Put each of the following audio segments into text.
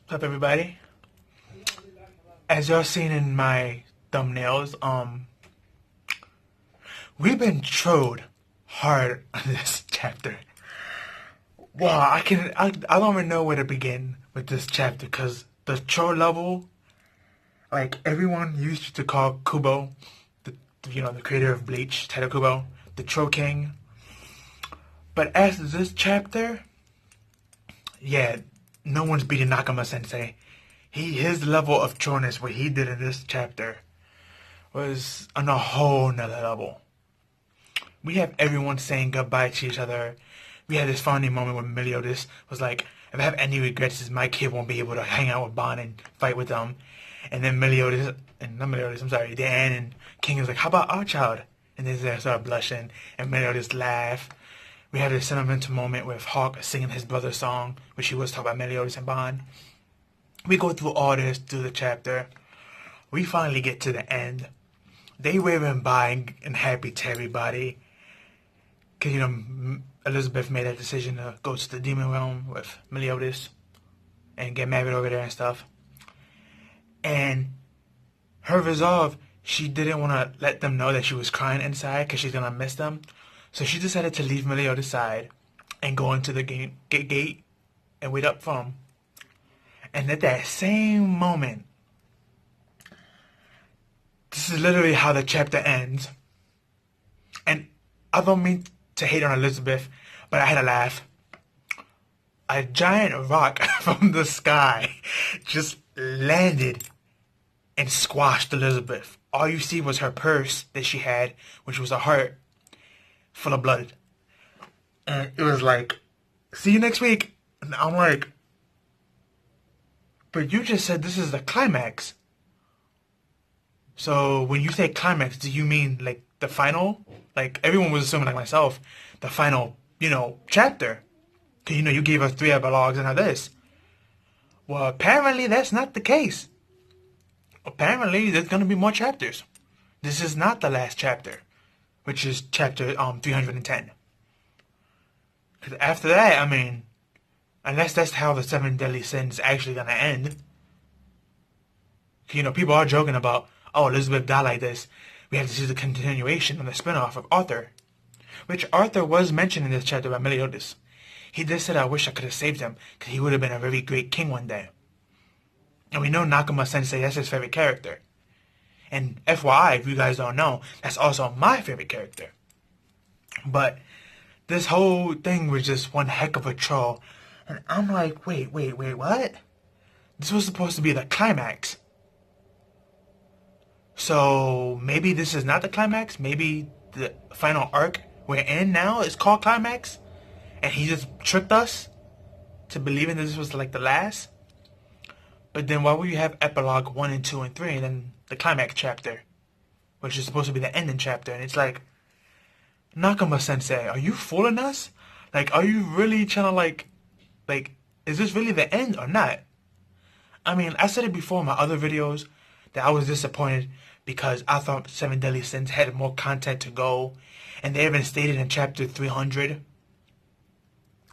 What's up, everybody? As y'all seen in my thumbnails, we've been trolled hard on this chapter. Wow, I don't even know where to begin with this chapter because the troll level, like everyone used to call Kubo, the creator of Bleach, Ted Kubo, the troll king. But as this chapter, yeah, no one's beating Nakama Sensei. His level of trollness, what he did in this chapter, was on a whole nother level. We have everyone saying goodbye to each other. We had this funny moment when Meliodas was like, if I have any regrets, is my kid won't be able to hang out with Bon and fight with them. And then Dan and King is like, how about our child? And then they start blushing, and Meliodas laugh. We had a sentimental moment with Hawk singing his brother's song, which he was talking about Meliodas and Bon. We go through all this through the chapter. We finally get to the end. They waving bye and happy to everybody. Because, Elizabeth made that decision to go to the demon realm with Meliodas and get married over there and stuff. And her resolve, she didn't want to let them know that she was crying inside because she's going to miss them. So she decided to leave Meliodas' side and go into the gate and wait up for him. And at that same moment, this is literally how the chapter ends. And I don't mean to hate on Elizabeth, but I had a laugh. A giant rock from the sky just landed and squashed Elizabeth. All you see was her purse that she had, which was a heart full of blood. And it was like, see you next week. And I'm like, but you just said this is the climax. So when you say climax, do you mean like the final? Like everyone was assuming, like myself, the final, chapter. Because, you gave us 3 epilogues and now this. Well, apparently that's not the case. Apparently there's going to be more chapters. This is not the last chapter, which is chapter 310. Because after that, unless that's how the 7 deadly sins is actually going to end. People are joking about, oh, Elizabeth died like this. We have to see the continuation of the spinoff of Arthur. Which Arthur was mentioned in this chapter by Meliodas. He just said, I wish I could have saved him, because he would have been a very great king one day. And we know Nakama Sensei, that's his favorite character. And FYI, if you guys don't know, that's also my favorite character. But this whole thing was just one heck of a troll. And I'm like, wait, what? This was supposed to be the climax. So maybe this is not the climax. Maybe the final arc we're in now is called climax. And he just tricked us to believing that this was like the last. But then why would you have epilogue 1 and 2 and 3 and then the climax chapter, which is supposed to be the ending chapter? And it's like, Nakama Sensei, are you fooling us? Like, are you really trying to like, is this really the end or not? I said it before in my other videos that I was disappointed because I thought 7 Deadly Sins had more content to go. And they even stated in chapter 300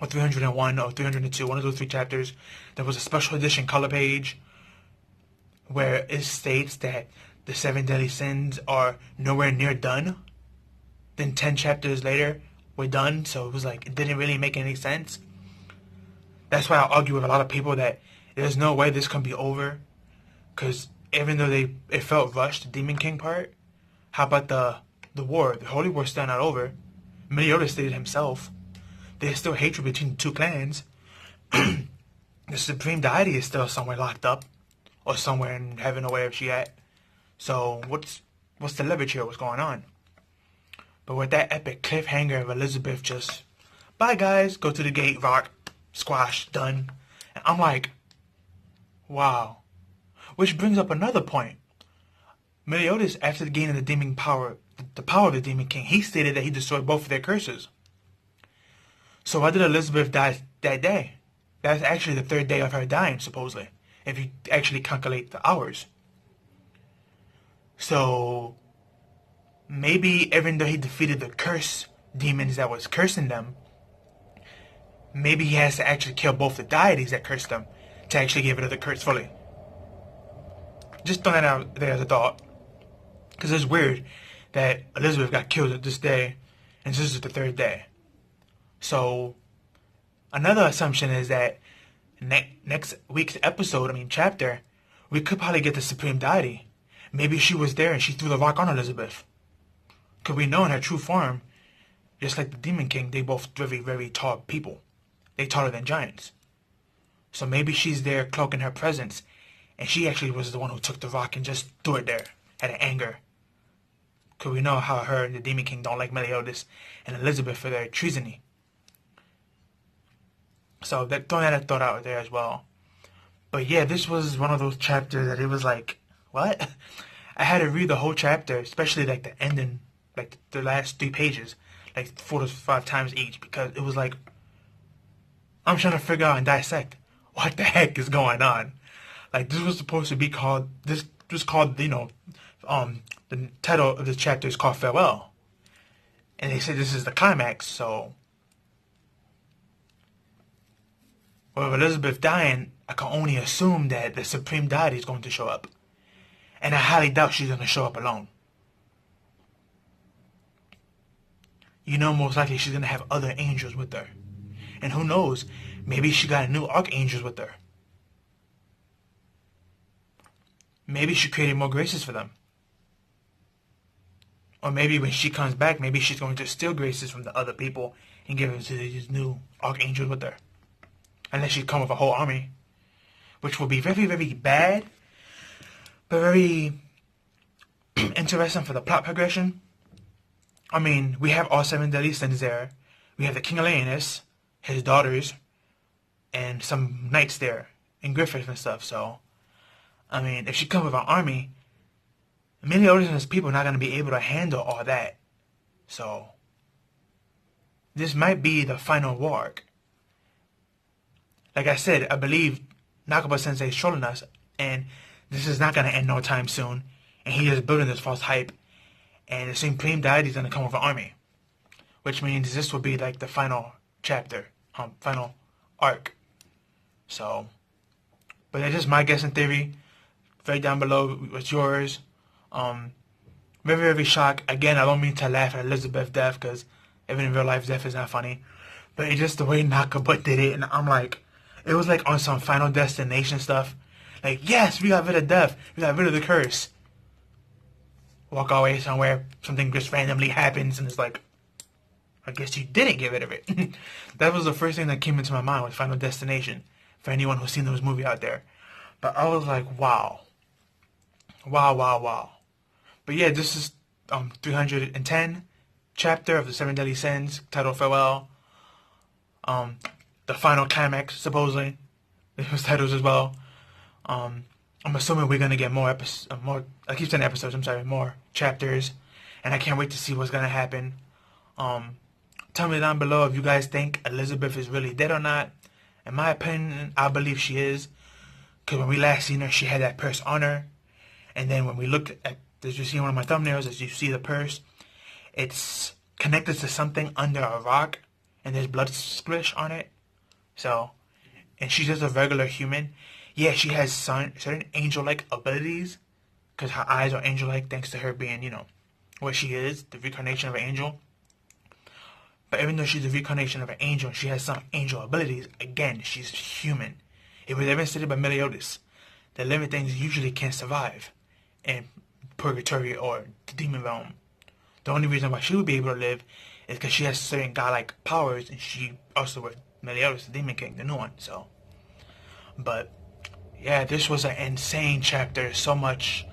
or 301 or 302, one of those 3 chapters, there was a special edition color page where it states that the 7 Deadly Sins are nowhere near done. Then 10 chapters later, we're done. So it was like, it didn't really make any sense. That's why I argue with a lot of people that there's no way this can be over. Because even though it felt rushed, the Demon King part, how about the war? The Holy War's still not over. Meliodas stated himself. There's still hatred between the 2 clans. The Supreme Deity is still somewhere locked up. Or somewhere in heaven or wherever she at. So what's the leverage here? What's going on? But with that epic cliffhanger of Elizabeth just, bye guys, go to the gate, rock, squash, done. And I'm like, wow. Which brings up another point. Meliodas, after gaining the demon power, the power of the Demon King, he stated that he destroyed both of their curses. So why did Elizabeth die that day? That's actually the 3rd day of her dying, supposedly, if you actually calculate the hours. So maybe even though he defeated the curse demons that was cursing them, maybe he has to actually kill both the deities that cursed them to actually get rid of the curse fully. Just throwing that out there as a thought. Because it's weird that Elizabeth got killed at this day, and this is the third day. So, another assumption is that next week's chapter, we could probably get the Supreme Deity. Maybe she was there and she threw the rock on Elizabeth. Because we know in her true form, just like the Demon King, they both very, very tall people. They taller than giants. So maybe she's there cloaking her presence, and she actually was the one who took the rock and just threw it there out of anger. Because we know how her and the Demon King don't like Meliodas and Elizabeth for their treasony. So throwing that thought out there as well. But yeah, this was one of those chapters that it was like, what? I had to read the whole chapter, especially like the ending, like the last 3 pages, like 4 to 5 times each, because it was like, I'm trying to figure out and dissect what the heck is going on. Like, this was supposed to be called, this was called, the title of this chapter is called Farewell. And they said this is the climax, so. Well, with Elizabeth dying, I can only assume that the Supreme Deity is going to show up. And I highly doubt she's going to show up alone. Most likely she's going to have other angels with her. And who knows, maybe she got a new archangels with her. Maybe she created more graces for them. Or maybe when she comes back, maybe she's going to steal graces from the other people and give them to these new archangels with her. Unless she come with a whole army. Which will be very, very bad. But very interesting for the plot progression. I mean, we have all 7 deadly sins there. We have the King of Leonis, his daughters, and some knights there, and Griffiths and stuff, so. I mean, if she comes with an army, Meliodas and his people are not going to be able to handle all that. So, this might be the final war arc. Like I said, I believe Nakaba Sensei is trolling us, and this is not going to end no time soon, and he is building this false hype, and the Supreme Deity is going to come with an army, which means this will be like the final chapter, final arc. So, but that's just my guess and theory. Right down below, what's yours? Very, very shocked. Again, I don't mean to laugh at Elizabeth's death, because even in real life, death is not funny. But it's just the way Nakaba did it, and I'm like, it was like on some Final Destination stuff. Like, yes, we got rid of death. We got rid of the curse. Walk away somewhere, something just randomly happens, and it's like, I guess you didn't get rid of it. That was the first thing that came into my mind with Final Destination, for anyone who's seen those movies out there. But I was like, wow. Wow, wow, wow. But yeah, this is 310 chapter of the 7 Deadly Sins, titled Farewell. The final climax, supposedly. It was titles as well. I'm assuming we're gonna get more I keep saying episodes, more chapters. And I can't wait to see what's gonna happen. Tell me down below if you guys think Elizabeth is really dead or not. In my opinion, I believe she is. Because when we last seen her, she had that purse on her. And then when we looked at, as you see one of my thumbnails, as you see the purse, it's connected to something under a rock. And there's blood splash on it. So, and she's just a regular human. Yeah, she has certain angel-like abilities. Because her eyes are angel-like thanks to her being, what she is, the reincarnation of an angel. But even though she's the reincarnation of an angel, she has some angel abilities. Again, she's human. It was ever stated by Meliodas that living things usually can't survive in purgatory or the demon realm. The only reason why she would be able to live is because she has certain godlike powers, and she also was Meliodas, the Demon King, the new one. So, but yeah, this was an insane chapter. So much,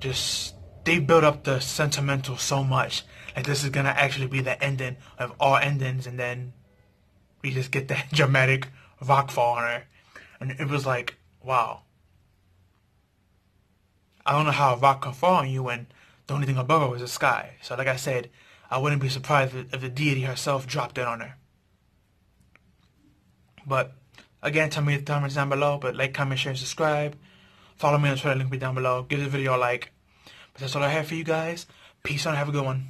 just they built up the sentimental so much. Like this is gonna actually be the ending of all endings, and then we just get that dramatic rock fall on her, and it was like, wow. I don't know how a rock can fall on you when the only thing above her was the sky. So like I said, I wouldn't be surprised if the deity herself dropped it on her. But again, tell me your comments down below. But like, comment, share, and subscribe. Follow me on Twitter, link me down below. Give this video a like. But that's all I have for you guys. Peace out, have a good one.